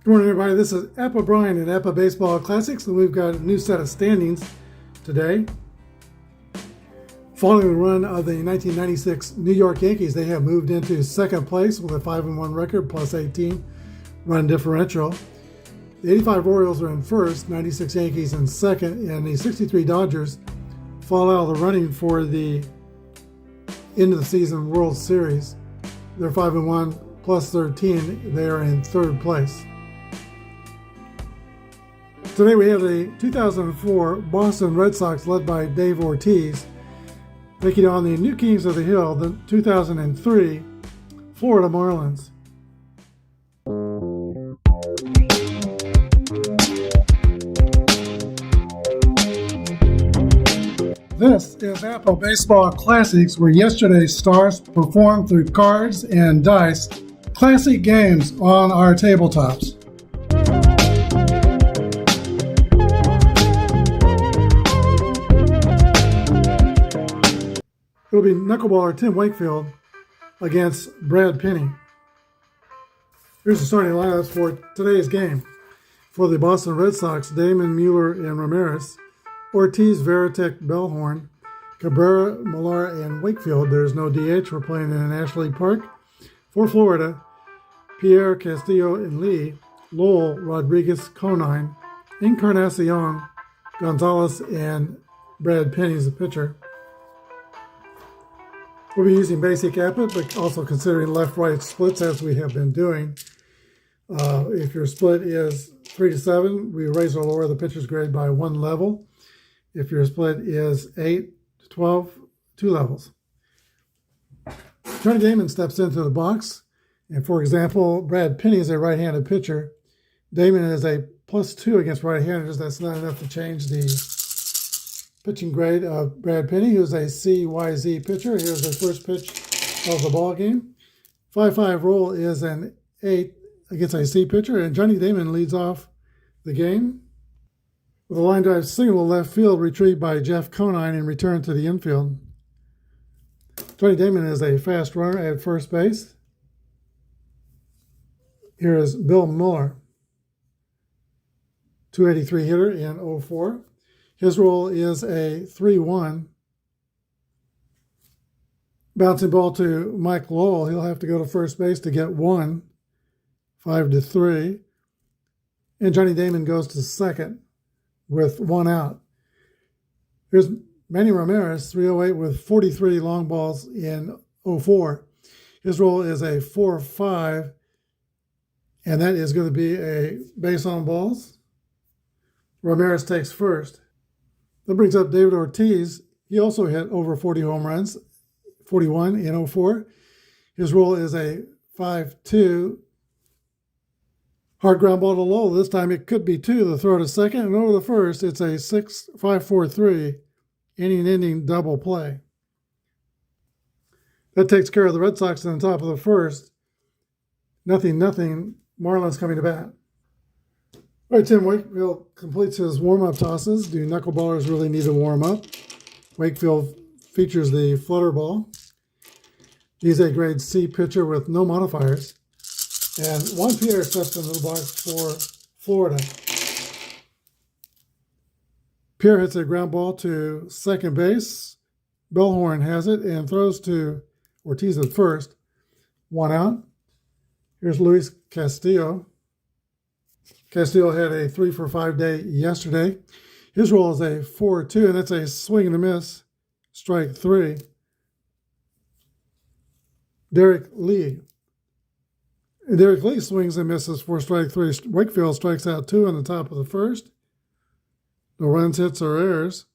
Good morning, everybody. This is Apba Brian at Apba Baseball Classics, and we've got a new set of standings today. Following the run of the 1996 New York Yankees, they have moved into second place with a 5-1 record plus 18 run differential. The 85 Orioles are in first, 96 Yankees in second, and the 63 Dodgers fall out of the running for the end of the season World Series. They're 5-1 plus 13. They are in third place. Today we have the 2004 Boston Red Sox led by Dave Ortiz taking on the New Kings of the Hill, the 2003 Florida Marlins. This is Apba Baseball Classics, where yesterday's stars performed through cards and dice, classic games on our tabletops. It'll be knuckleballer Tim Wakefield against Brad Penny. Here's the starting lineups for today's game. For the Boston Red Sox, Damon, Mueller, and Ramirez. Ortiz, Veritek, Bellhorn, Cabrera, Millar, and Wakefield. There's no DH. We're playing in Ashley Park. For Florida, Pierre, Castillo, and Lee. Lowell, Rodriguez, Conine, Encarnacion, Gonzalez, and Brad Penny is the pitcher. We'll be using basic Apba, but also considering left-right splits as we have been doing. If your split is 3 to 7, we raise or lower the pitcher's grade by 1 level. If your split is 8 to 12, 2 levels. Johnny Damon steps into the box. And for example, Brad Penny is a right-handed pitcher. Damon is a +2 against right-handers. That's not enough to change the pitching grade of Brad Penny, who's a CYZ pitcher. Here's the first pitch of the ball game. 5-5 roll is an 8 against a C pitcher, and Johnny Damon leads off the game with a line drive single to left field, retrieved by Jeff Conine and returned to the infield. Johnny Damon is a fast runner at first base. Here is Bill Mueller, 283 hitter in 04. His role is a 3-1. Bouncing ball to Mike Lowell. He'll have to go to first base to get 1, 5-3. And Johnny Damon goes to second with 1 out. Here's Manny Ramirez, 308 with 43 long balls in 04. His role is a 4-5, and that is going to be a base on balls. Ramirez takes first. That brings up David Ortiz. He also hit over 40 home runs, 41 in 04. His role is a 5-2. Hard ground ball to Lowell. This time it could be 2. The throw to second, and over the first, it's a 6-5-4-3 inning-ending double play. That takes care of the Red Sox in the top of the first. 0-0. Marlins coming to bat. All right, Tim Wakefield completes his warm-up tosses. Do knuckleballers really need to warm up? Wakefield features the flutter ball. He's a grade C pitcher with no modifiers. And Juan Pierre steps into the box for Florida. Pierre hits a ground ball to second base. Bellhorn has it and throws to Ortiz at first. 1 out. Here's Luis Castillo. Castillo had a 3-for-5 day yesterday. His role is a 4-2, and that's a swing and a miss, strike 3. Derek Lee swings and misses for strike 3. Wakefield strikes out 2 in the top of the first. No runs, hits, or errors.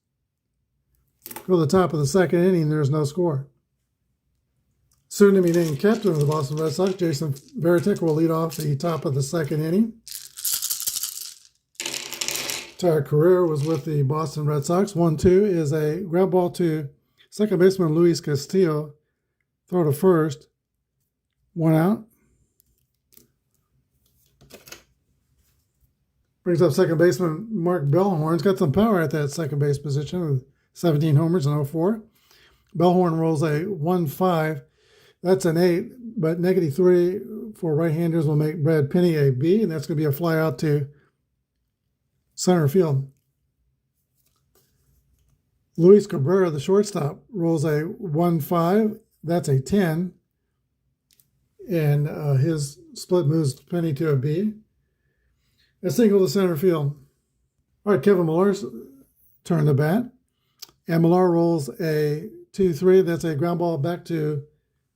Go to the top of the second inning, there's no score. Soon to be named captain of the Boston Red Sox, Jason Veritek will lead off the top of the second inning. Entire career was with the Boston Red Sox. 1-2 is a ground ball to second baseman Luis Castillo. Throw to first. 1 out. Brings up second baseman Mark Bellhorn. He's got some power at that second base position with 17 homers in 04. Bellhorn rolls a 1-5. That's an 8, but -3 for right-handers will make Brad Penny a B, and that's going to be a fly out to center field. Luis Cabrera, the shortstop, rolls a 1-5. That's a 10. And his split moves Penny to a B. A single to center field. All right, Kevin Millar's turn to bat. And Millar rolls a 2-3. That's a ground ball back to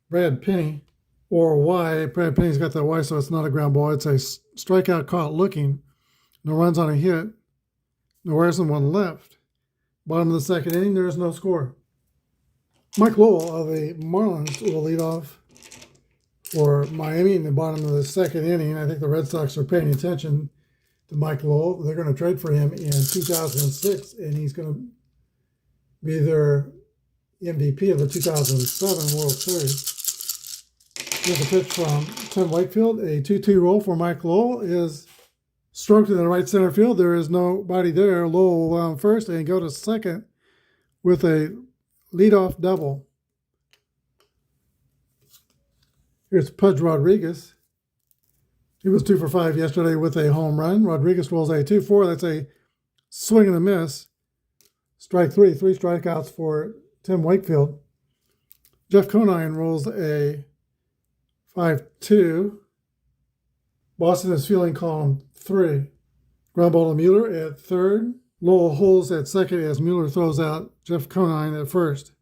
Brad Penny. Or Y. Brad Penny's got that Y, so it's not a ground ball. It's a strikeout caught looking. No runs on a hit. No errors and one left. Bottom of the second inning, there is no score. Mike Lowell of the Marlins will lead off for Miami in the bottom of the second inning. I think the Red Sox are paying attention to Mike Lowell. They're going to trade for him in 2006, and he's going to be their MVP of the 2007 World Series. Here's a pitch from Tim Wakefield. A 2-2 roll for Mike Lowell is stroked in the right center field. There is nobody there. Lowell will on first and go to second with a leadoff double. Here's Pudge Rodriguez. He was 2 for 5 yesterday with a home run. Rodriguez rolls a 2-4. That's a swing and a miss. Strike 3. 3 strikeouts for Tim Wakefield. Jeff Conine rolls a 5-2. Boston is fielding column 3. Ground ball to Mueller at third. Lowell holds at second as Mueller throws out Jeff Conine at first.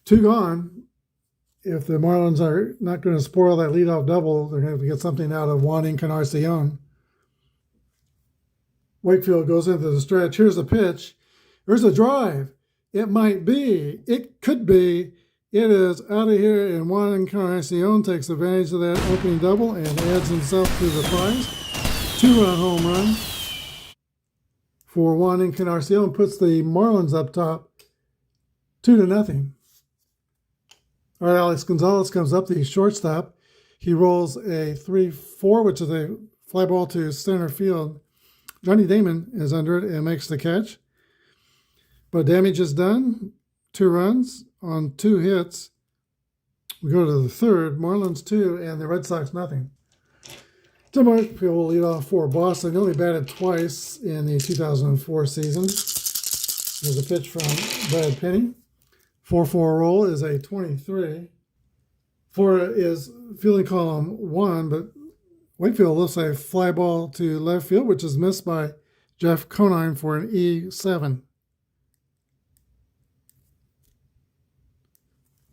2 gone. If the Marlins are not going to spoil that leadoff double, they're going to have to get something out of Juan Encarnacion. Wakefield goes into the stretch. Here's the pitch. There's a drive. It might be. It could be. It is out of here, and Juan Encarnacion takes advantage of that opening double and adds himself to the prize. 2-run home run for Juan Encarnacion, puts the Marlins up top 2-0. All right, Alex Gonzalez comes up, the shortstop. He rolls a 3-4, which is a fly ball to center field. Johnny Damon is under it and makes the catch. But damage is done. 2 runs on 2 hits. We go to the third. Marlins 2 and the Red Sox nothing. Tim Wakefield will lead off for Boston. He only batted twice in the 2004 season. There's a pitch from Brad Penny. 4-4 roll is a 23. 4 is fielding column 1, but Wakefield lifts a fly ball to left field, which is missed by Jeff Conine for an E7.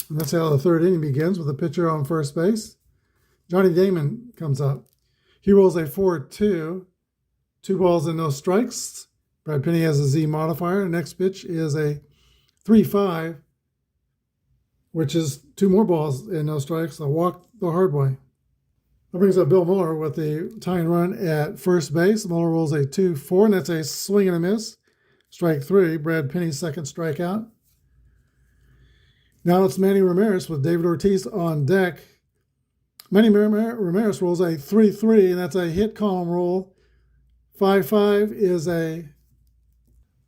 And that's how the third inning begins, with a pitcher on first base. Johnny Damon comes up. He rolls a 4-2. 2 balls and no strikes. Brad Penny has a Z modifier. The next pitch is a 3-5, which is 2 more balls and no strikes. A walk the hard way. That brings up Bill Mueller with the tying run at first base. Mueller rolls a 2-4, and that's a swing and a miss. Strike 3. Brad Penny's second strikeout. Now it's Manny Ramirez with David Ortiz on deck. Manny Ramirez rolls a 3-3, and that's a hit column roll. 5-5 is a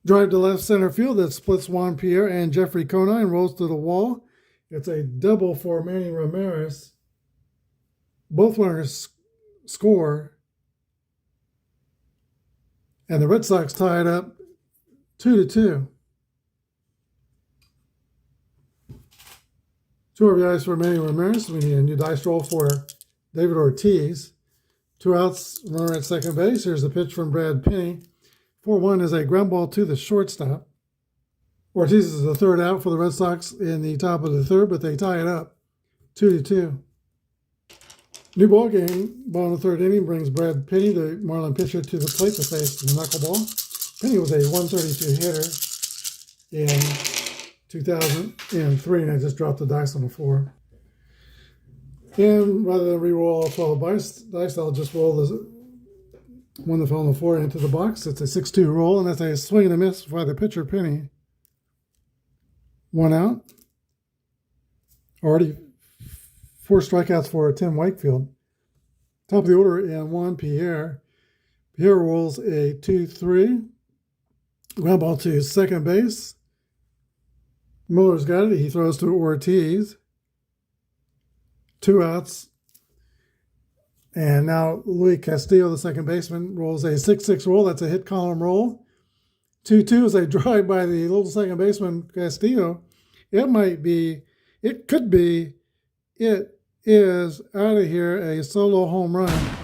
drive to left center field that splits Juan Pierre and Jeffrey Conine, rolls to the wall. It's a double for Manny Ramirez. Both runners score. And the Red Sox tie it up 2-2. 2 RBIs for Manny Ramirez. We need a new dice roll for David Ortiz. 2 outs, runner at second base. Here's the pitch from Brad Penny. 4-1 is a ground ball to the shortstop. Ortiz is the third out for the Red Sox in the top of the third, but they tie it up 2-2. New ball game, bottom of the third inning, brings Brad Penny, the Marlin pitcher, to the plate to face the knuckleball. Penny was a 132 hitter in 2003, and I just dropped the dice on the floor. And rather than re-roll all 12 dice, I'll just roll the one that fell on the floor into the box. It's a 6-2 roll, and that's a swing and a miss by the pitcher, Penny. 1 out. Already 4 strikeouts for Tim Wakefield. Top of the order, and Juan Pierre. Pierre rolls a 2-3. Ground ball to second base. Miller's got it. He throws to Ortiz. 2 outs. And now Luis Castillo, the second baseman, rolls a 6-6 roll. That's a hit column roll. 2-2 is a drive by the little second baseman, Castillo. It could be, it is out of here, a solo home run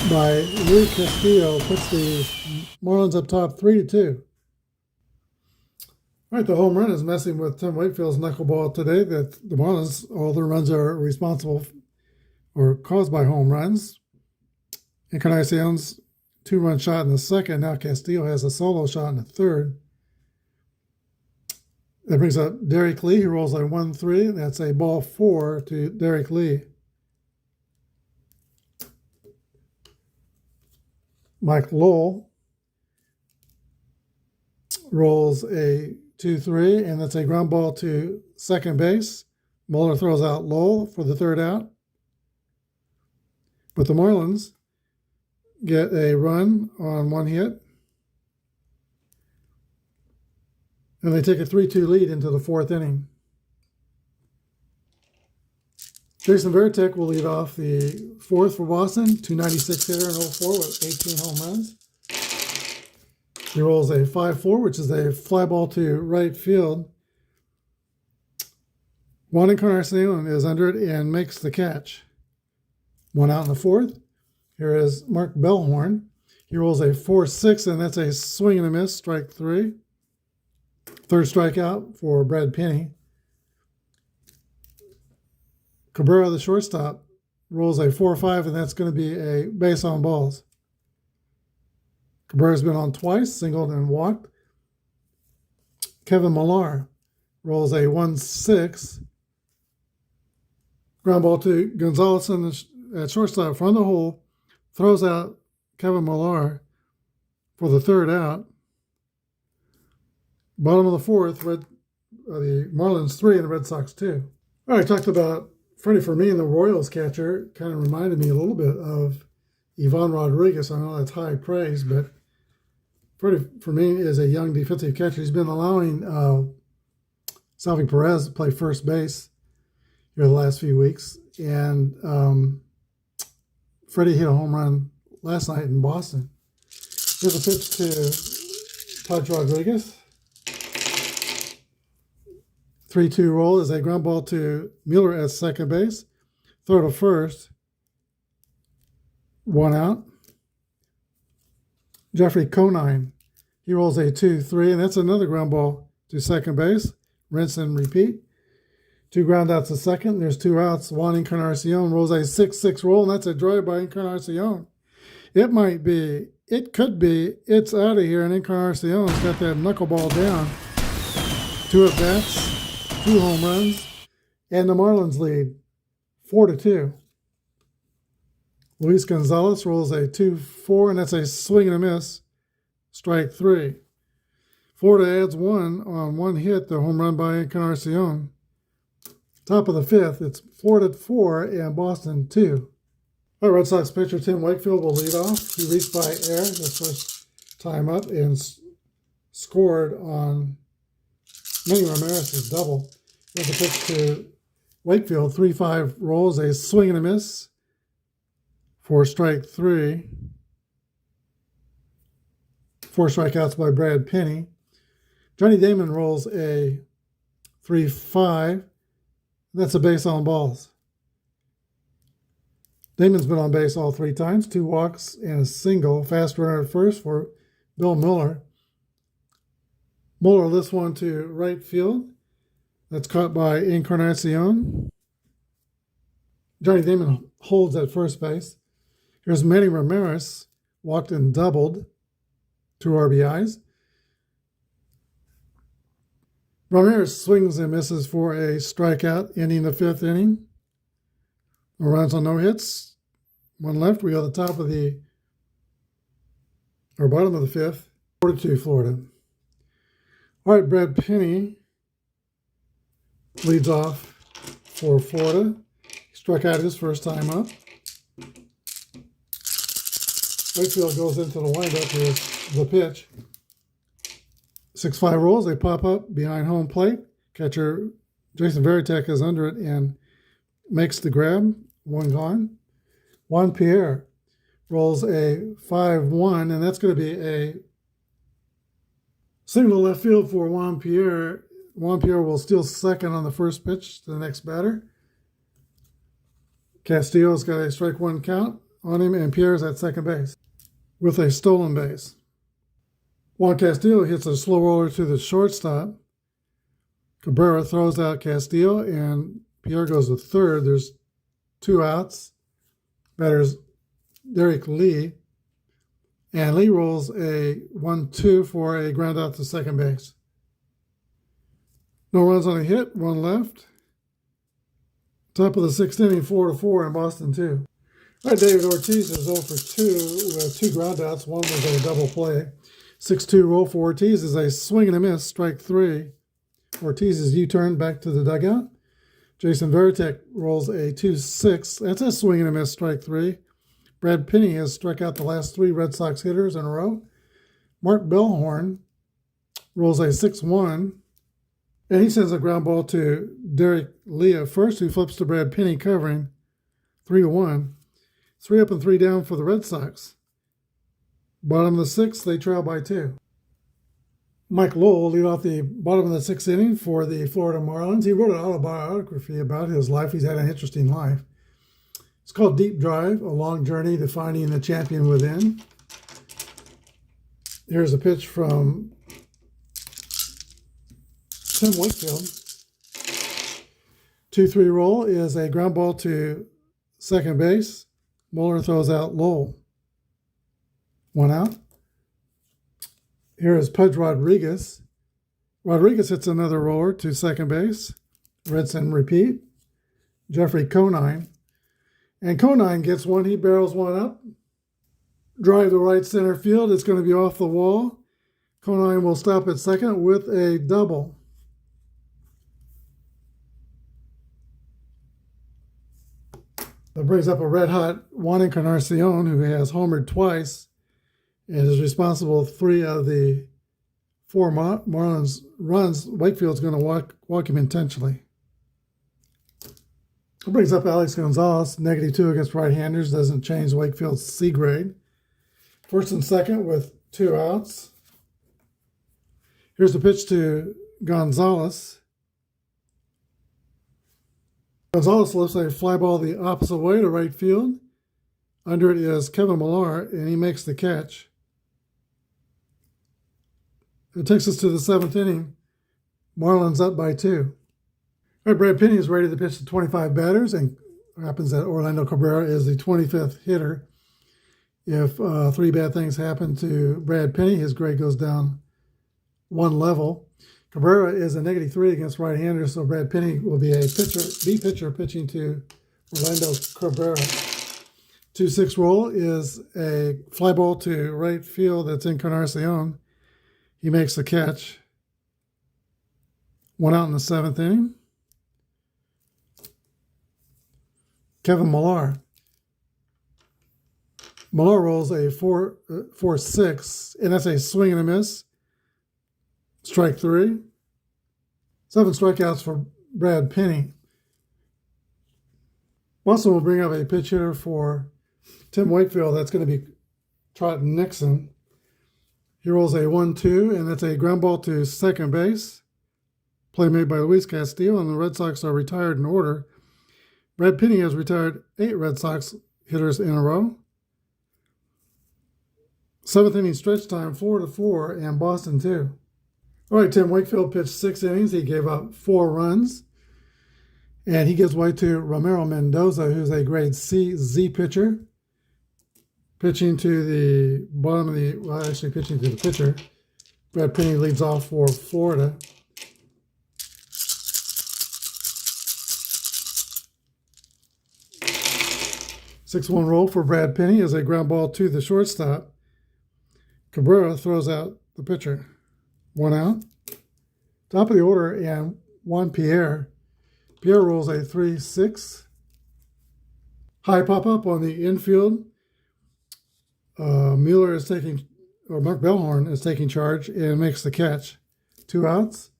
by Luis Castillo. Puts the Marlins up top 3-2. All right, the home run is messing with Tim Wakefield's knuckleball today. That the Marlins, all their runs are responsible or caused by home runs. Encarnacion's 2-run shot in the second. Now Castillo has a solo shot in the third. That brings up Derek Lee. He rolls a 1-3. That's a ball 4 to Derek Lee. Mike Lowell rolls a 2-3, and that's a ground ball to second base. Muller throws out Lowell for the third out. But the Marlins get a run on one hit. And they take a 3-2 lead into the fourth inning. Jason Varitek will lead off the fourth for Boston, 296 hitter in 04 with 18 home runs. He rolls a 5-4, which is a fly ball to right field. Juan Encarnacion is under it and makes the catch. 1 out in the fourth. Here is Mark Bellhorn. He rolls a 4-6, and that's a swing and a miss, strike 3. Third strikeout for Brad Penny. Cabrera, the shortstop, rolls a 4-5, and that's going to be a base on balls. Cabrera's been on twice, singled and walked. Kevin Millar rolls a 1-6. Ground ball to Gonzalez at shortstop front of the hole. Throws out Kevin Millar for the third out. Bottom of the fourth, the Marlins 3 and the Red Sox 2. All right, I talked about Freddie Fermin, the Royals catcher. Kind of reminded me a little bit of Ivan Rodriguez. I know that's high praise, but Freddie Fermin is a young defensive catcher. He's been allowing Salvi Perez to play first base here the last few weeks. And Freddie hit a home run last night in Boston. Here's a pitch to Todd Rodriguez. 3-2 roll is a ground ball to Mueller at second base. Throw to first. 1 out. Jeffrey Conine. He rolls a 2-3, and that's another ground ball to second base. Rinse and repeat. 2 ground outs to second. There's 2 outs. Juan Encarnacion rolls a 6-6 roll, and that's a drive by Encarnacion. It might be, it could be, it's out of here, and Encarnacion's got that knuckleball down. 2 at bats, 2 home runs, and the Marlins lead 4-2. Luis Gonzalez rolls a 2-4, and that's a swing and a miss. Strike 3. Florida adds 1 on 1 hit, the home run by Encarnacion. Top of the 5th, it's Florida 4 and Boston 2. All right, Red Sox pitcher Tim Wakefield will lead off. He reached by air the first time up and scored on Manny Ramirez's double. There's a pitch to Wakefield, 3-5 rolls, a swing and a miss for strike 3. 4 strikeouts by Brad Penny. Johnny Damon rolls a 3-5. That's a base on balls. Damon's been on base all 3 times, 2 walks and a single. Fast runner at first for Bill Mueller. Mueller lifts one to right field. That's caught by Encarnacion. Johnny Damon holds at first base. Here's Manny Ramirez, walked and doubled, 2 RBIs. Ramirez swings and misses for a strikeout, ending the 5th inning. No runs on no hits. 1 left. We go to the top of bottom of the 5th. 4-2 Florida. All right, Brad Penny leads off for Florida. He struck out his first time up. Wakefield goes into the windup. Here's the pitch. 6-5 rolls. They pop up behind home plate. Catcher Jason Varitek is under it and makes the grab, 1 gone. Juan Pierre rolls a 5-1, and that's going to be a single left field for Juan Pierre. Juan Pierre will steal second on the first pitch to the next batter. Castillo's got a strike 1 count on him, and Pierre's at second base with a stolen base. Juan Castillo hits a slow roller to the shortstop. Cabrera throws out Castillo, and Pierre goes to third. There's 2 outs. Batter's Derek Lee. And Lee rolls a 1-2 for a ground out to second base. No runs on a hit, 1 left. Top of the 6th inning, 4-4 in Boston 2. All right, David Ortiz is 0 for 2 with 2 groundouts. 1 was a double play. 6-2 roll for Ortiz is a swing and a miss, strike 3. Ortiz's U-turn back to the dugout. Jason Varitek rolls a 2-6. That's a swing and a miss, strike 3. Brad Penny has struck out the last 3 Red Sox hitters in a row. Mark Bellhorn rolls a 6-1. And he sends a ground ball to Derek Lee at first, who flips to Brad Penny covering 3-1. 3 up and 3 down for the Red Sox. Bottom of the 6th, they trail by 2. Mike Lowell lead off the bottom of the 6th inning for the Florida Marlins. He wrote an autobiography about his life. He's had an interesting life. It's called Deep Drive, a long journey to finding the champion within. Here's a pitch from Tim Wakefield. 2-3 roll is a ground ball to second base. Mueller throws out Lowell. 1 out. Here is Pudge Rodriguez. Rodriguez hits another roller to second base. Redson repeat. Jeffrey Conine. And Conine gets one. He barrels one up. Drive to right center field. It's going to be off the wall. Conine will stop at second with a double. That brings up a red-hot Juan Encarnacion, who has homered twice and is responsible for 3 of the 4 Marlins runs. Wakefield's going to walk him intentionally. That brings up Alex Gonzalez, -2 against right-handers. Doesn't change Wakefield's C grade. First and second with 2 outs. Here's the pitch to Gonzalez. Gonzalez lifts a fly ball the opposite way to right field. Under it is Kevin Millar, and he makes the catch. It takes us to the 7th inning. Marlins up by 2. All right, Brad Penny is ready to pitch to 25 batters, and it happens that Orlando Cabrera is the 25th hitter. If 3 bad things happen to Brad Penny, his grade goes down 1 level. Cabrera is a -3 against right-handers, so Brad Penny will be a pitcher pitching to Orlando Cabrera. 2-6 roll is a fly ball to right field that's Encarnacion. He makes the catch. 1 out in the 7th inning. Kevin Millar. Millar rolls a 4-6, and that's a swing and a miss. Strike 3. 7 strikeouts for Brad Penny. Boston will bring up a pitch hitter for Tim Wakefield. That's going to be Trot Nixon. He rolls a 1-2, and that's a ground ball to second base. Play made by Luis Castillo, and the Red Sox are retired in order. Brad Penny has retired 8 Red Sox hitters in a row. 7th inning stretch time, 4-4, and Boston 2. All right, Tim Wakefield pitched 6 innings. He gave up 4 runs. And he gives way to Ramiro Mendoza, who's a grade C/Z pitcher. Pitching to the bottom of the, well, actually pitching to the pitcher. Brad Penny leads off for Florida. Six-one roll for Brad Penny is a ground ball to the shortstop. Cabrera throws out the pitcher. 1 out. Top of the order, and Juan Pierre. Pierre rolls a 3-6. High pop-up on the infield. Mueller is taking, or Mark Bellhorn is taking charge and makes the catch. 2 outs.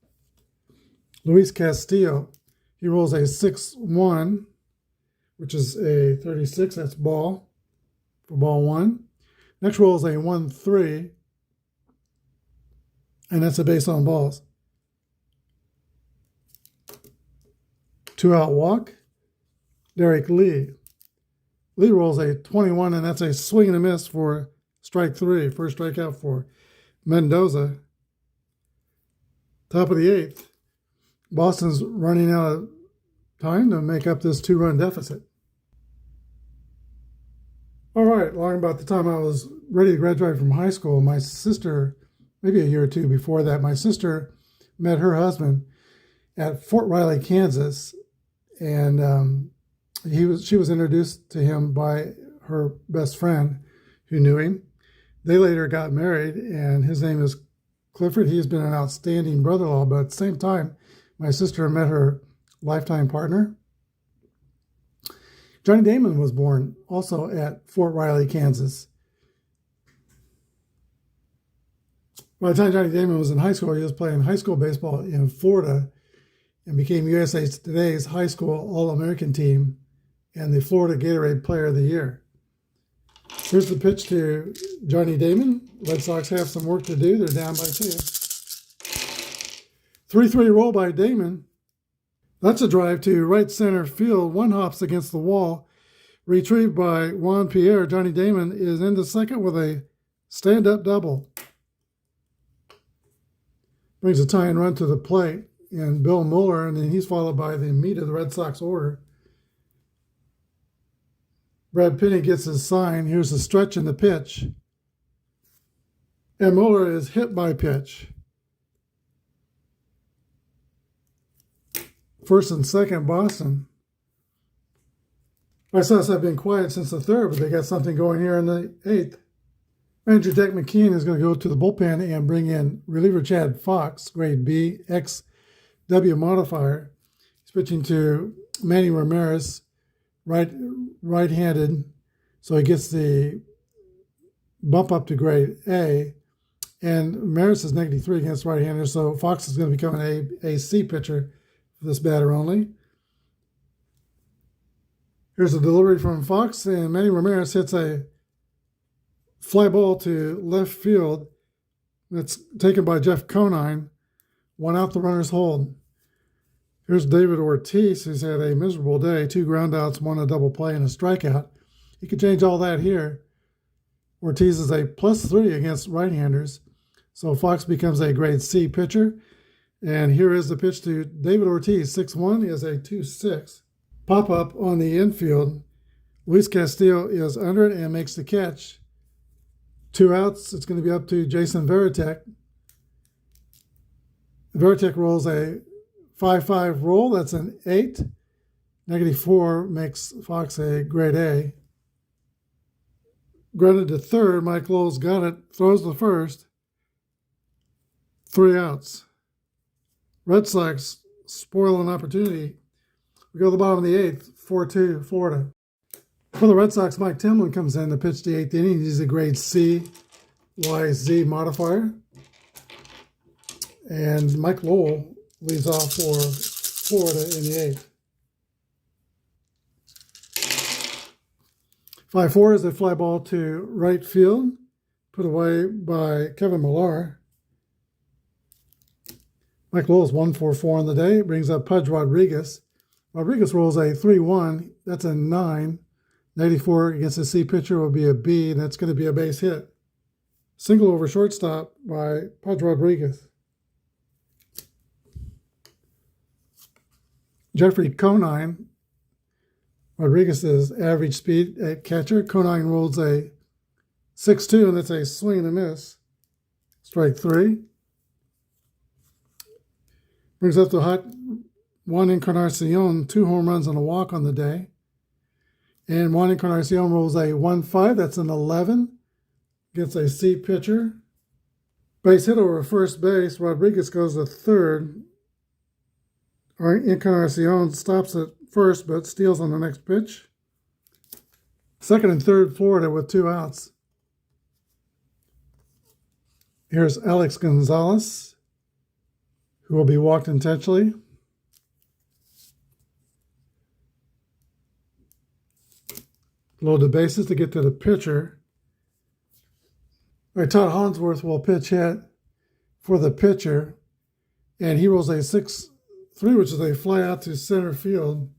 Luis Castillo. He rolls a 6-1. which is a 36. That's ball for ball 1. Next roll is a 1-3, and that's a base on balls. 2-out walk, Derek Lee. Lee rolls a 21, and that's a swing and a miss for strike 3. First strikeout for Mendoza. Top of the 8th. Boston's running out of time to make up this 2-run deficit. All right, long about the time I was ready to graduate from high school, my sister, maybe a year or two before that, my sister met her husband at Fort Riley, Kansas, and she was introduced to him by her best friend who knew him. They later got married, and his name is Clifford. He has been an outstanding brother-in-law, but at the same time, my sister met her lifetime partner. Johnny Damon was born also at Fort Riley, Kansas. By the time Johnny Damon was in high school, he was playing high school baseball in Florida and became USA Today's high school All-American team and the Florida Gatorade Player of the Year. Here's the pitch to Johnny Damon. Red Sox have some work to do. They're down by 2. 3-3 roll by Damon. That's a drive to right center field. One hops against the wall. Retrieved by Juan Pierre. Johnny Damon is into second with a stand-up double. Brings a tying run to the plate. And Bill Mueller, and then he's followed by the meat of the Red Sox order. Brad Pinney gets his sign. Here's the stretch and the pitch. And Mueller is hit by pitch. First and second, Boston. Red Sox have been quiet since the 3rd, but they got something going here in the 8th. Manager Dick McKean is going to go to the bullpen and bring in reliever Chad Fox, grade B, XW modifier. He's pitching to Manny Ramirez, right-handed, so he gets the bump up to grade A. And Ramirez is -3 against right-handers, so Fox is going to become an AC pitcher for this batter only. Here's a delivery from Fox, and Manny Ramirez hits a fly ball to left field. That's taken by Jeff Conine. 1 out, the runners hold. Here's David Ortiz, who's had a miserable day. 2 groundouts, 1 a double play, and a strikeout. He could change all that here. Ortiz is a +3 against right-handers, so Fox becomes a grade C pitcher. And here is the pitch to David Ortiz. 6-1 is a 2-6. Pop-up on the infield. Luis Castillo is under it and makes the catch. 2 outs. It's going to be up to Jason Varitek. Varitek rolls a 5-5 roll. That's an 8. -4 makes Fox a grade A. Grounded to third. Mike Lowell's got it. Throws the first. 3 outs. Red Sox spoil an opportunity. We go to the bottom of the 8th. 4-2 Florida. For the Red Sox, Mike Timlin comes in to pitch the 8th inning. He's a grade C YZ modifier. And Mike Lowell leads off for Florida in the 8th. 5-4 is a fly ball to right field, put away by Kevin Millar. Mike Lowell's 1-for-4 on the day. Brings up Pudge Rodriguez. Rodriguez rolls a 3-1. That's a 9. -4 against a C pitcher will be a B, and that's going to be a base hit. Single over shortstop by Pudge Rodriguez. Jeffrey Conine. Rodriguez's average speed at catcher. Conine rolls a 6-2, and that's a swing and a miss. Strike 3. Brings up the hot Juan Encarnacion, 2 home runs and a walk on the day. And Juan Encarnacion rolls a 1-5. That's an 11. Gets a C pitcher. Base hit over first base. Rodriguez goes to third. Encarnacion stops at first, but steals on the next pitch. Second and third, Florida with 2 outs. Here's Alex Gonzalez, who will be walked intentionally. Load the bases to get to the pitcher. All right, Todd Hollingsworth will pitch hit for the pitcher, and he rolls a 6-3, which is a fly out to center field.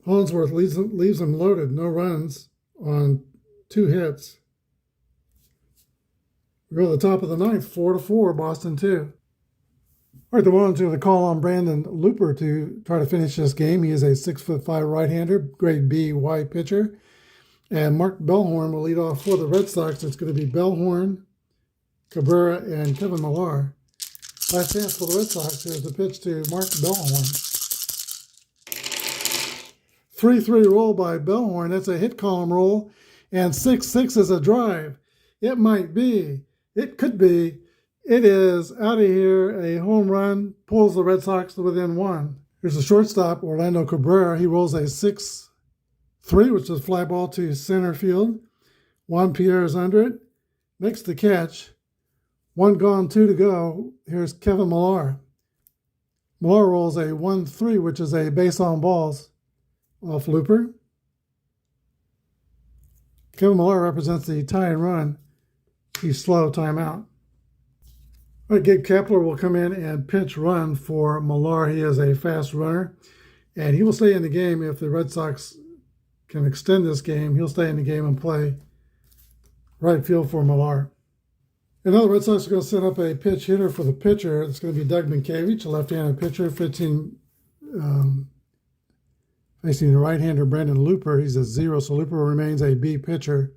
Hollingsworth leaves him loaded, no runs on 2 hits. We go to the top of the ninth, 4-4, Boston 2. All right, the Marlins are going to call on Brandon Looper to try to finish this game. He is a 6'5" right-hander, grade B wide pitcher. And Mark Bellhorn will lead off for the Red Sox. It's going to be Bellhorn, Cabrera, and Kevin Millar. Last chance for the Red Sox. Here's the pitch to Mark Bellhorn. 3-3 roll by Bellhorn. That's a hit column roll. And 6-6 is a drive. It might be. It could be. It is out of here. A home run pulls the Red Sox to within 1. Here's the shortstop, Orlando Cabrera. He rolls a 6-3, which is a fly ball to center field. Juan Pierre is under it. Makes the catch. 1 gone, 2 to go. Here's Kevin Millar. Millar rolls a 1-3, which is a base on balls off Looper. Kevin Millar represents the tie and run. He's slow, timeout. All right, Gabe Kapler will come in and pinch run for Millar. He is a fast runner, and he will stay in the game if the Red Sox can extend this game. He'll stay in the game and play right field for Millar. And now the Red Sox are going to set up a pitch hitter for the pitcher. It's going to be Doug Minkiewicz, a left-handed pitcher, facing the right-hander Brandon Looper. He's a 0, so Looper remains a B pitcher.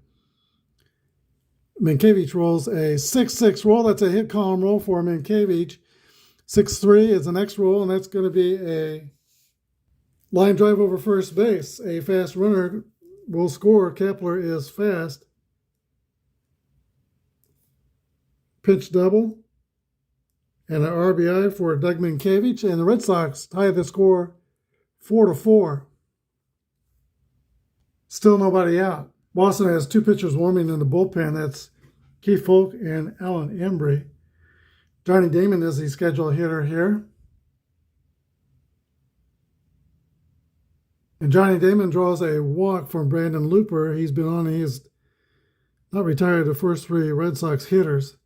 Minkiewicz rolls a 6-6 roll. That's a hit column roll for Minkiewicz. 6-3 is the next roll, and that's going to be a line drive over first base. A fast runner will score. Kapler is fast. Pitch double and an RBI for Doug Minkiewicz, and the Red Sox tie the score 4-4. Still nobody out. Boston has 2 pitchers warming in the bullpen. That's Keith Folk and Alan Embry. Johnny Damon is the scheduled hitter here. And Johnny Damon draws a walk from Brandon Looper. He's not retired, the first 3 Red Sox hitters.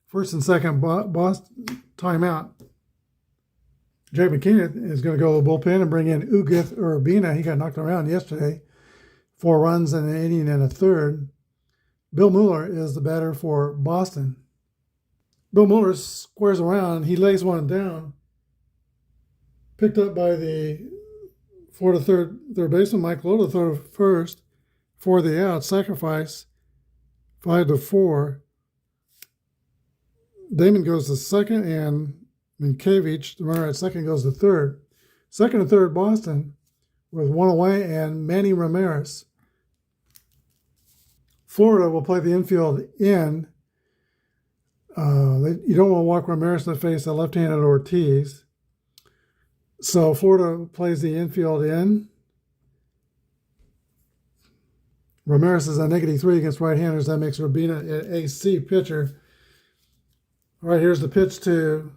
First and second, Boston timeout. Jake McKinnon is going to go to the bullpen and bring in Ugith Urbina. He got knocked around yesterday. 4 runs in an inning and a third. Bill Mueller is the batter for Boston. Bill Mueller squares around. He lays one down. Picked up by the Florida third baseman, Mike Lowe, throw to first for the out. Sacrifice 5-4. Damon goes to second, and Minkiewicz, the runner at second, goes to third. Second and third, Boston, with 1 away, and Manny Ramirez. Florida will play the infield in. You don't want to walk Ramirez in the face of left-handed Ortiz. So Florida plays the infield in. Ramirez is a -3 against right-handers. That makes Urbina an AC pitcher. All right, here's the pitch to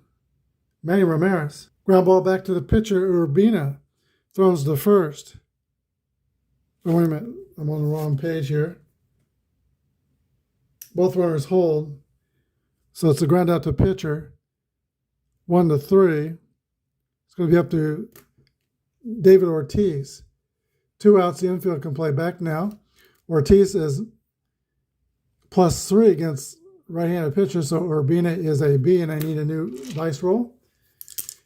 Manny Ramirez. Ground ball back to the pitcher, Urbina. Throws to first. Oh, wait a minute. I'm on the wrong page here. Both runners hold. So it's a ground out to pitcher. 1-3. It's going to be up to David Ortiz. 2 outs. The infield can play back now. Ortiz is +3 against right-handed pitcher, so Urbina is a B, and I need a new dice roll.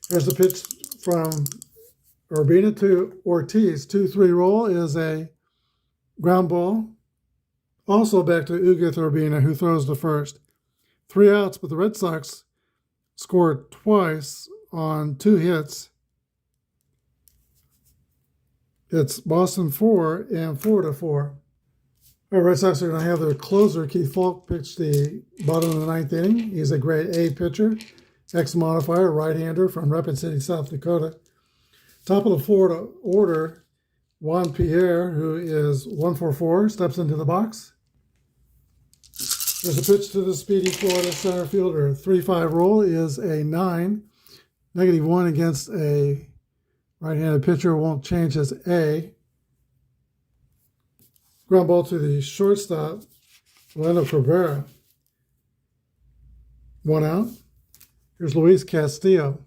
Here's the pitch from Urbina to Ortiz. 2-3 roll is a ground ball. Also back to Ugith Urbina, who throws the first. 3 outs, but the Red Sox scored twice on 2 hits. It's Boston 4 and Florida 4. All right, Red Sox are going to have their closer, Keith Falk, pitch the bottom of the 9th inning. He's a grade A pitcher, X-modifier, right-hander from Rapid City, South Dakota. Top of the Florida order, Juan Pierre, who is 144, steps into the box. There's a pitch to the speedy Florida center fielder. 3-5 roll is a 9. -1 against a right-handed pitcher won't change his A. Ground ball to the shortstop, Orlando Cabrera. 1 out. Here's Luis Castillo.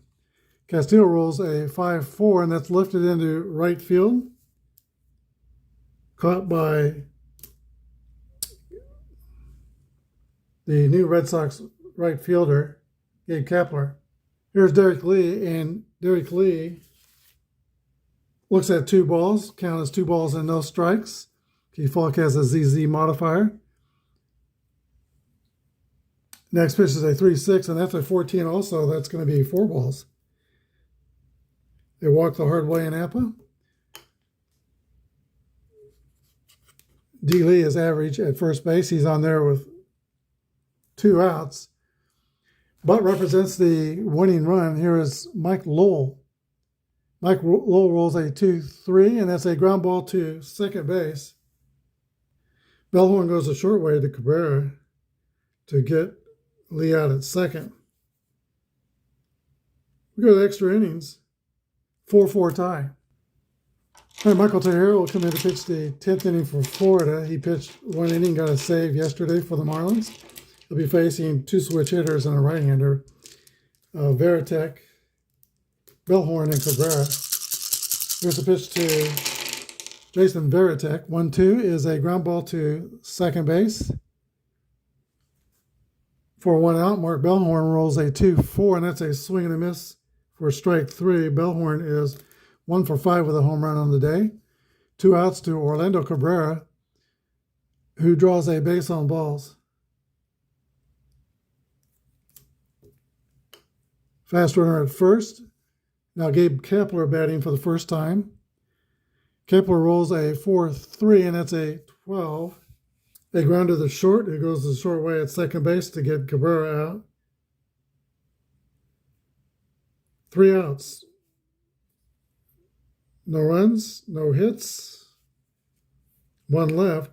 Castillo rolls a 5-4, and that's lifted into right field. Caught by the new Red Sox right fielder, Gabe Kapler. Here's Derek Lee, and Derek Lee looks at 2 balls, count as 2 balls and no strikes. Keith Falk has a ZZ modifier. Next pitch is a 3-6, and that's a 14 also. That's going to be 4 balls. They walk the hard way in Apba. D. Lee is average at first base. He's on there with 2 outs. But represents the winning run. Here is Mike Lowell. Mike Lowell rolls a 2-3, and that's a ground ball to second base. Bellhorn goes a short way to Cabrera to get Lee out at second. We go to extra innings. 4-4 tie. All right, Michael Tejera will come in to pitch the 10th inning for Florida. He pitched 1 inning, got a save yesterday for the Marlins. He'll be facing 2 switch hitters and a right-hander, Veritek, Bellhorn, and Cabrera. Here's a pitch to Jason Veritek. 1-2 is a ground ball to second base. For 1 out, Mark Bellhorn rolls a 2-4, and that's a swing and a miss for strike 3. Bellhorn is 1 for 5 with a home run on the day. 2 outs to Orlando Cabrera, who draws a base on balls. Fast runner at first. Now Gabe Kapler batting for the first time. Kapler rolls a 4-3, and that's a 12. They ground to the short. It goes the short way at second base to get Cabrera out. 3 outs. No runs, no hits. 1 left.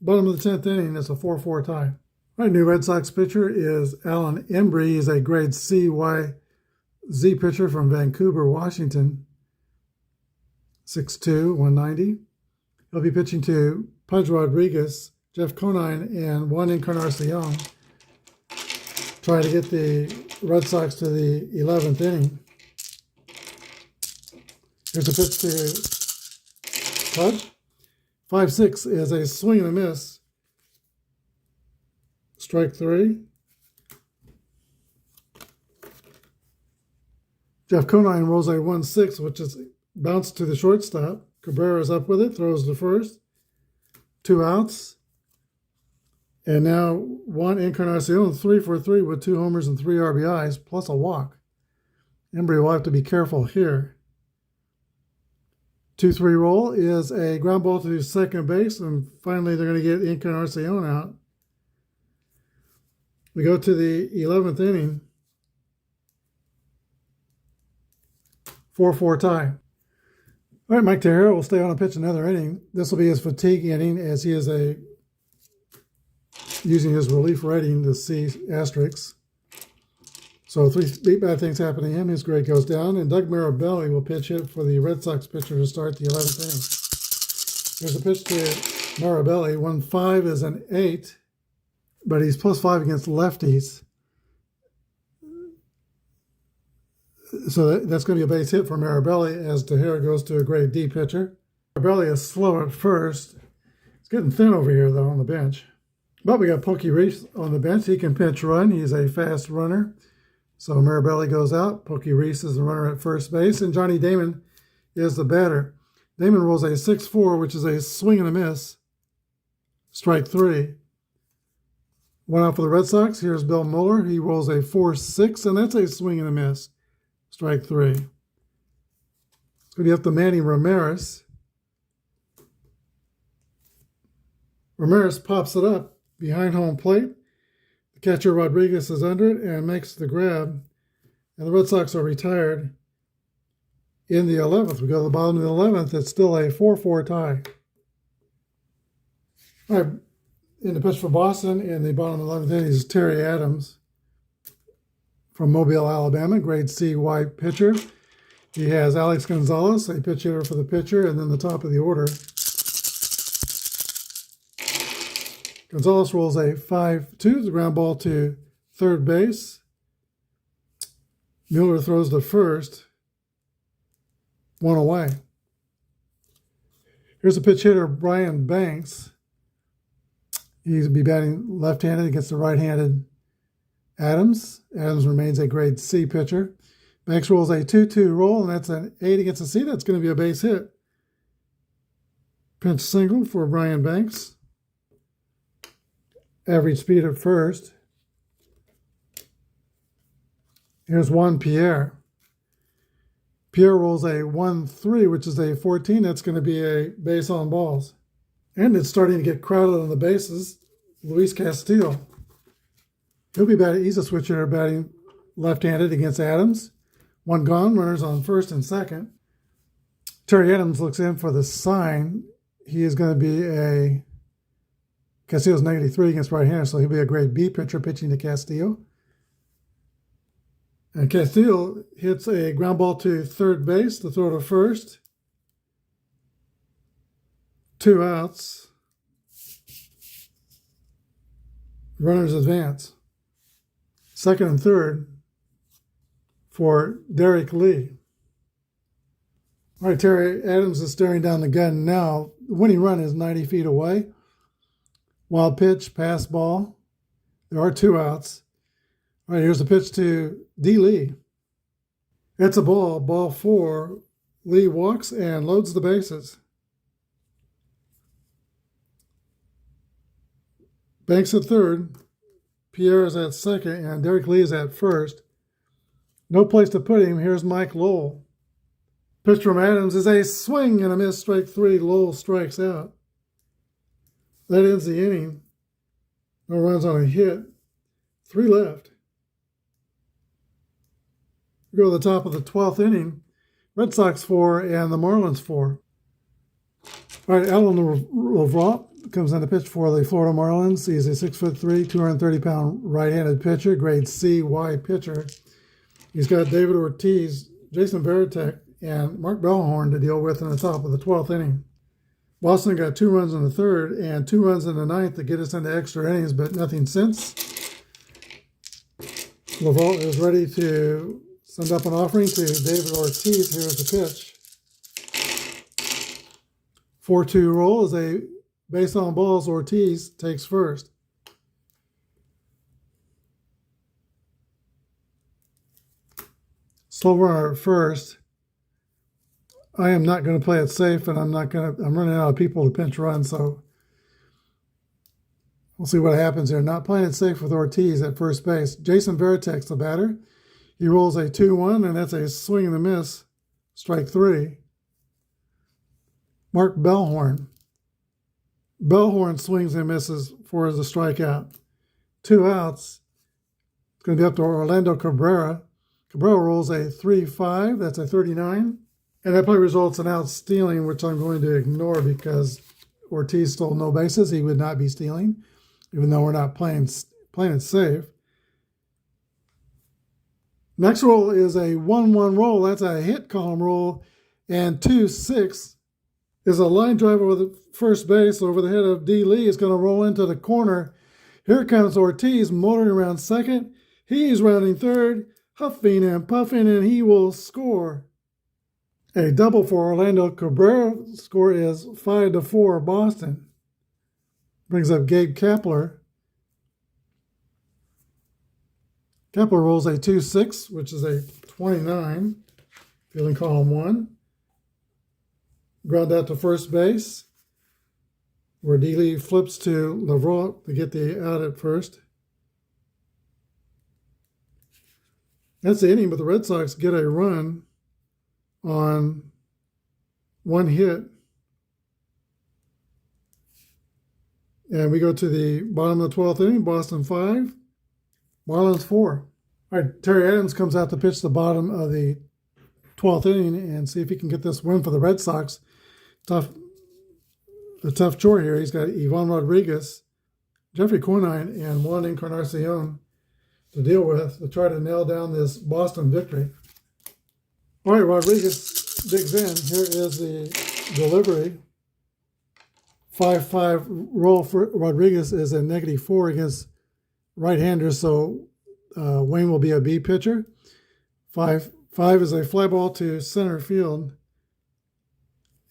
Bottom of the 10th inning, it's a 4-4 tie. All right, new Red Sox pitcher is Alan Embry. He's a grade CYZ pitcher from Vancouver, Washington. 6'2", 190. He'll be pitching to Pudge Rodriguez, Jeff Conine, and Juan Encarnacion, trying to get the Red Sox to the 11th inning. Here's a pitch to Pudge. 5-6 is a swing and a miss. Strike 3. Jeff Conine rolls a 1-6, which is bounced to the shortstop. Cabrera's up with it, throws to first. 2 outs. And now Juan Encarnacion, 3 for 3 with 2 homers and 3 RBIs, plus a walk. Embry will have to be careful here. 2-3 roll is a ground ball to second base, and finally they're going to get Encarnacion out. We go to the 11th inning. 4-4 tie. All right, Mike Tejera will stay on and pitch another inning. This will be his fatigue inning, as he is using his relief rating, the C asterisk. So 3 bad things happen to him. His grade goes down, and Doug Mirabelli will pitch hit for the Red Sox pitcher to start the 11th inning. There's a pitch to Mirabelli. 1-5 is an 8, but he's +5 against lefties. So that's going to be a base hit for Mirabelli as Tejera goes to a grade D pitcher. Mirabelli is slow at first. It's getting thin over here, though, on the bench. But we got Pokey Reese on the bench. He can pinch run. He's a fast runner. So Mirabelli goes out. Pokey Reese is the runner at first base. And Johnny Damon is the batter. Damon rolls a 6-4, which is a swing and a miss. Strike 3. 1 out for the Red Sox. Here's Bill Mueller. He rolls a 4-6, and that's a swing and a miss. Strike 3. It's going to be up to Manny Ramirez. Ramirez pops it up behind home plate. The catcher Rodriguez is under it and makes the grab. And the Red Sox are retired in the 11th. We go to the bottom of the 11th. It's still a 4-4 tie. All right, in the pitch for Boston in the bottom of the 11th inning is Terry Adams from Mobile, Alabama, grade CY pitcher. He has Alex Gonzalez, a pitch hitter for the pitcher, and then the top of the order Gonzalez rolls a 5-2, the ground ball to third base. Mueller throws to first. 1 away. Here's a pitch hitter, Brian Banks. He'll be batting left-handed against the right-handed Adams. Adams remains a grade C pitcher. Banks rolls a 2-2 roll, and that's an 8 against a C. That's going to be a base hit. Pinch single for Brian Banks. Average speed at first. Here's Juan Pierre. Pierre rolls a 1-3, which is a 14. That's going to be a base on balls. And it's starting to get crowded on the bases. Luis Castillo. He'll be batting. He's a switcher batting left-handed against Adams. 1 gone, runners on first and second. Terry Adams looks in for the sign. He is going to be a Castillo's -3 against right-hander, so he'll be a grade B pitcher pitching to Castillo. And Castillo hits a ground ball to third base to throw to first. 2 outs. Runners advance. Second and third for Derek Lee. All right, Terry Adams is staring down the gun now. The winning run is 90 feet away. Wild pitch, pass ball. There are 2 outs. All right, here's a pitch to D. Lee. It's a ball, ball 4. Lee walks and loads the bases. Banks at third. Pierre is at second, and Derek Lee is at first. No place to put him. Here's Mike Lowell. Pitch from Adams is a swing and a miss, strike 3. Lowell strikes out. That ends the inning. No runs on a hit. 3 left. We go to the top of the 12th inning. Red Sox 4 and the Marlins 4. All right, Alan Lavrant comes on to pitch for the Florida Marlins. He's a 6'3", 230-pound right-handed pitcher, grade C-Y pitcher. He's got David Ortiz, Jason Varitek, and Mark Bellhorn to deal with in the top of the 12th inning. Boston got 2 runs in the third and 2 runs in the ninth to get us into extra innings, but nothing since. Lavrant is ready to send up an offering to David Ortiz. Here's the pitch. 4-2 roll is a base on balls. Ortiz takes first. Slow runner at first. I am not going to play it safe, and I'm running out of people to pinch run, so we'll see what happens here. Not playing it safe with Ortiz at first base. Jason Varitek's the batter. He rolls a 2-1, and that's a swing and a miss. Strike 3. Mark Bellhorn. Bellhorn swings and misses for the strikeout. 2 outs. It's going to be up to Orlando Cabrera. Cabrera rolls a 3-5. That's a 39. And that play results in out stealing, which I'm going to ignore because Ortiz stole no bases. He would not be stealing, even though we're not playing it safe. Next roll is a 1-1 roll. That's a hit column roll. And 2-6 is a line drive over the first base over the head of D. Lee. It's going to roll into the corner. Here comes Ortiz motoring around second. He's rounding third, huffing and puffing, and he will score. A double for Orlando Cabrera. Score is 5-4 Boston. Brings up Gabe Kapler. Kepler rolls a 2-6, which is a 29, fielding column 1. Ground out to first base, where D. Lee flips to Lavrant to get the out at first. That's the inning, but the Red Sox get a run on 1 hit. And we go to the bottom of the 12th inning, Boston 5. Marlins 4. All right, Terry Adams comes out to pitch the bottom of the 12th inning and see if he can get this win for the Red Sox. A tough chore here. He's got Ivan Rodriguez, Jeffrey Quinine, and Juan Encarnacion to deal with to try to nail down this Boston victory. All right, Rodriguez digs in. Here is the delivery. 5-5 roll for Rodriguez is a -4 against right-handers, so Wayne will be a B pitcher. 5-5 is a fly ball to center field,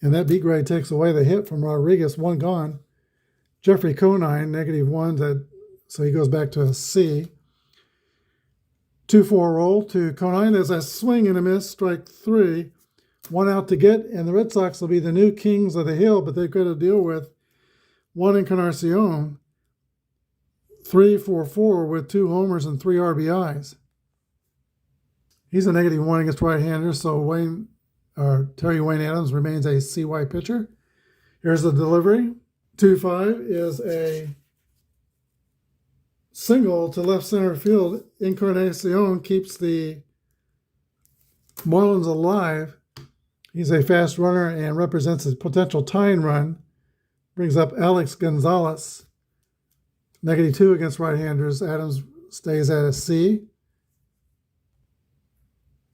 and that B grade takes away the hit from Rodriguez. 1 gone. Jeffrey Conine, -1, so he goes back to a C. 2-4 roll to Conine. There's a swing and a miss, strike 3. 1 out to get, and the Red Sox will be the new kings of the hill, but they've got to deal with Juan Encarnacion, 3-4 with 2 homers and 3 RBIs. He's a -1 against right-handers, so Terry Wayne Adams remains a CY pitcher. Here's the delivery. 2-5 is a single to left center field. Encarnacion keeps the Marlins alive. He's a fast runner and represents a potential tying run. Brings up Alex Gonzalez. -2 against right-handers. Adams stays at a C.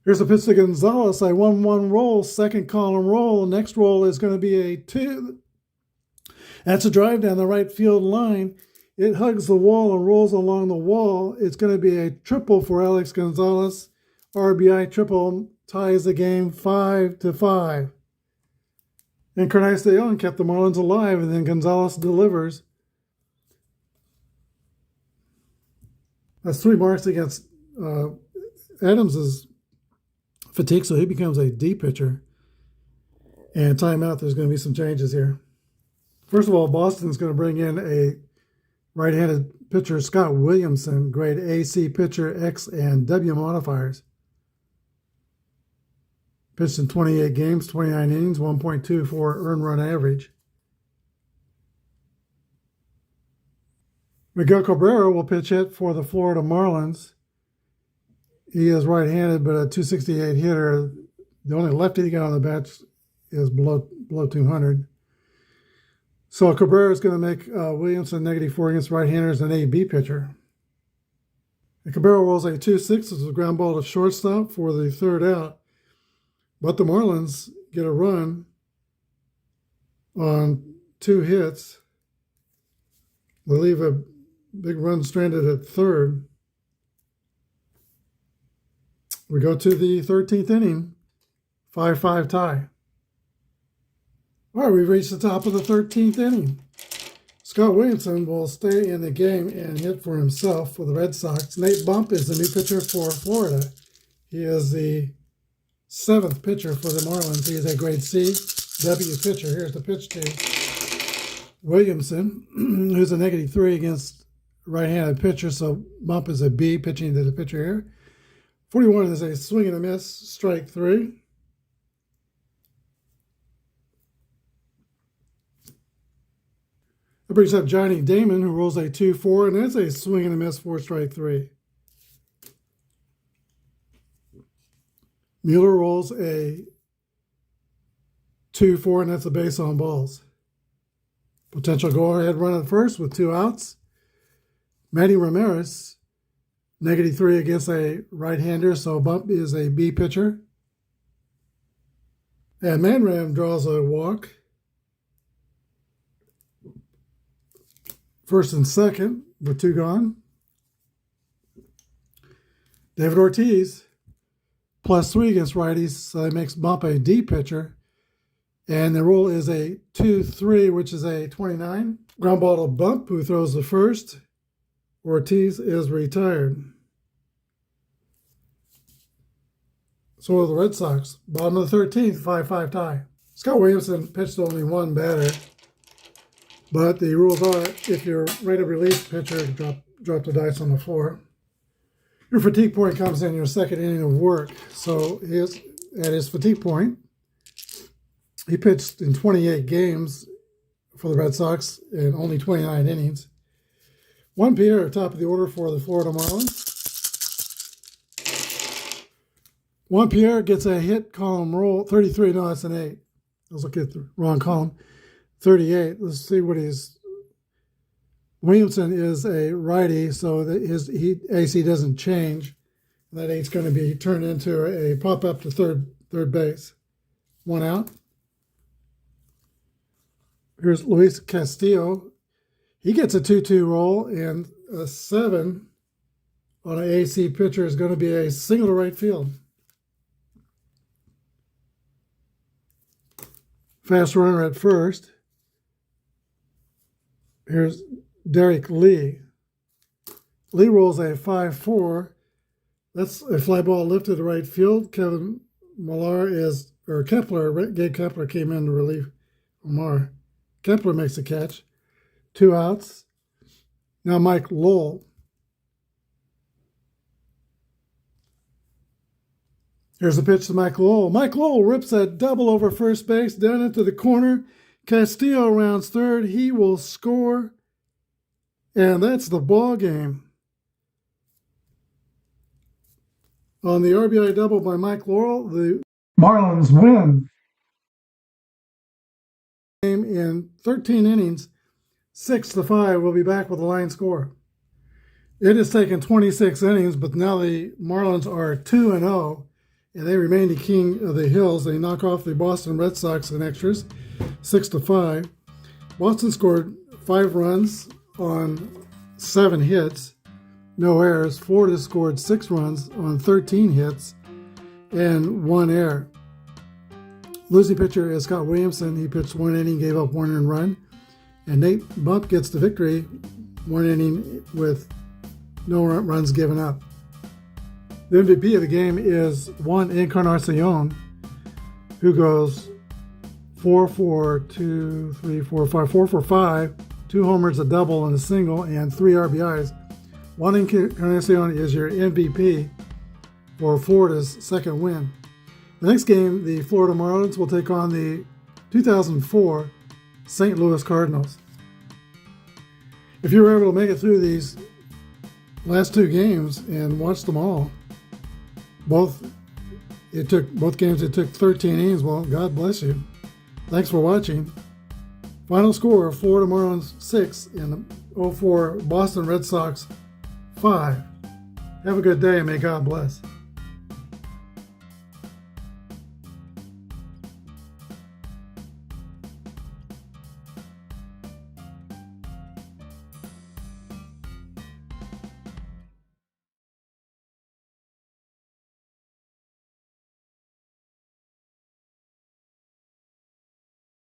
Here's a pitch to Gonzalez. A 1-1 roll, second column roll. Next roll is going to be a 2. That's a drive down the right field line. It hugs the wall and rolls along the wall. It's going to be a triple for Alex Gonzalez. RBI triple ties the game 5-5. Encarnacion kept the Marlins alive, and then Gonzalez delivers. That's 3 marks against Adams's fatigue, so he becomes a D pitcher. And timeout, there's going to be some changes here. First of all, Boston's going to bring in a right-handed pitcher, Scott Williamson, grade AC pitcher, X and W modifiers. Pitched in 28 games, 29 innings, 1.24 earned run average. Miguel Cabrera will pitch hit for the Florida Marlins. He is right-handed, but a .268 hitter. The only lefty he got on the bat is below 200. So Cabrera is going to make Williamson -4 against right-handers, an AB pitcher. And Cabrera rolls a 2-6 as a ground ball to shortstop for the 3rd out. But the Marlins get a run on 2 hits. They leave a big run stranded at 3rd. We go to the 13th inning, 5-5 tie. All right, we've reached the top of the 13th inning. Scott Williamson will stay in the game and hit for himself for the Red Sox. Nate Bump is the new pitcher for Florida. He is the 7th pitcher for the Marlins. He is a grade C W pitcher. Here's the pitch to Williamson, who's a -3 against right-handed pitcher, so Bump is a B pitching to the pitcher here. 41 is a swing and a miss, strike 3. That brings up Johnny Damon, who rolls a 2-4, and that's a swing and a miss for strike 3. Mueller rolls a 2-4, and that's a base on balls. Potential go-ahead run at first with 2 outs. Manny Ramirez, -3 against a right-hander, so Bump is a B pitcher. And Manram draws a walk. First and second with 2 gone. David Ortiz, +3 against righties, so that makes Bump a D pitcher. And the roll is a 2-3, which is a 29. Ground ball to Bump, who throws the first. Ortiz is retired. So are the Red Sox. Bottom of the 13th, 5-5 tie. Scott Williamson pitched only 1 batter. But the rules are, if you're rate of release pitcher, drop the dice on the floor. Your fatigue point comes in your 2nd inning of work. So at his fatigue point, he pitched in 28 games for the Red Sox in only 29 innings. Juan Pierre, top of the order for the Florida Marlins. Juan Pierre gets a hit column roll, 33. No, that's an 8. I was looking at the wrong column. 38. Let's see what he's. Williamson is a righty, so that his AC doesn't change. That 8's going to be turned into a pop up to third base. 1 out. Here's Luis Castillo. He gets a 2-2 roll, and a 7 on an AC pitcher is going to be a single to right field. Fast runner at first. Here's Derek Lee. Lee rolls a 5-4. That's a fly ball lifted to right field. Gabe Kepler came in to relieve Omar. Kepler makes a catch. 2 outs. Now Mike Lowell. Here's the pitch to Mike Lowell. Mike Lowell rips a double over first base, down into the corner. Castillo rounds third. He will score. And that's the ball game. On the RBI double by Mike Lowell, the Marlins win. Game in 13 innings, 6-5. We'll be back with the line score. It has taken 26 innings, but now the Marlins are 2-0, and they remain the king of the hills. They knock off the Boston Red Sox in extras, 6-5. Boston scored 5 runs on 7 hits. No errors. Florida scored 6 runs on 13 hits and 1 error. Losing pitcher is Scott Williamson. He pitched 1 inning, gave up 1 earned run. And Nate Bump gets the victory, 1 inning with no runs given up. The MVP of the game is Juan Encarnacion, who goes 4 for 5, 2 homers, a double, and a single, and 3 RBIs. Juan Encarnacion is your MVP for Florida's second win. The next game, the Florida Marlins will take on the 2004 St. Louis Cardinals. If you were able to make it through these last 2 games and watch them all, both games it took 13 innings. Well, God bless you. Thanks for watching. Final score: Florida Marlins 6 and 04 Boston Red Sox 5. Have a good day and may God bless.